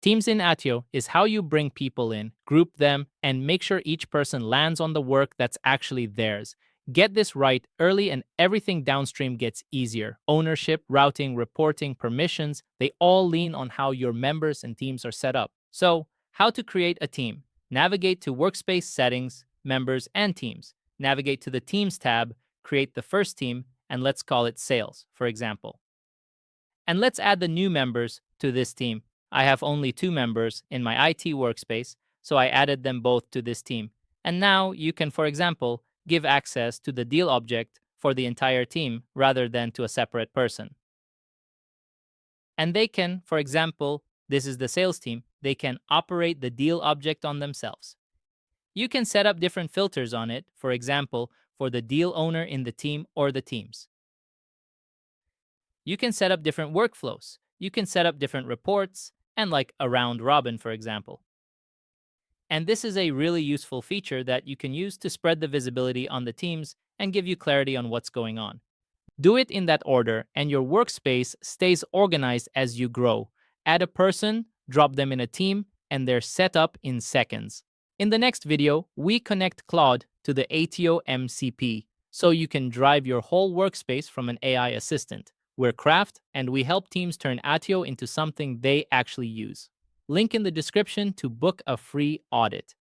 Teams in Attio is how you bring people in, group them, and make sure each person lands on the work that's actually theirs. Get this right early and everything downstream gets easier. Ownership, routing, reporting, permissions, they all lean on how your members and teams are set up. So, how to create a team? Navigate to Workspace Settings, Members, and Teams. Navigate to the Teams tab, create the first team, and let's call it Sales, for example. And let's add the new members to this team. I have only 2 members in my IT workspace, so I added them both to this team. And now you can, for example, give access to the deal object for the entire team rather than to a separate person. And they can, for example, this is the sales team, they can operate the deal object on themselves. You can set up different filters on it, for example, for the deal owner in the team or the teams. You can set up different workflows. You can set up different reports, and like a round robin, for example. And this is a really useful feature that you can use to spread the visibility on the teams and give you clarity on what's going on. Do it in that order, and your workspace stays organized as you grow. Add a person, drop them in a team, and they're set up in seconds. In the next video, we connect Claude to the Attio MCP, so you can drive your whole workspace from an AI assistant. We're Craft, and we help teams turn Attio into something they actually use. Link in the description to book a free audit.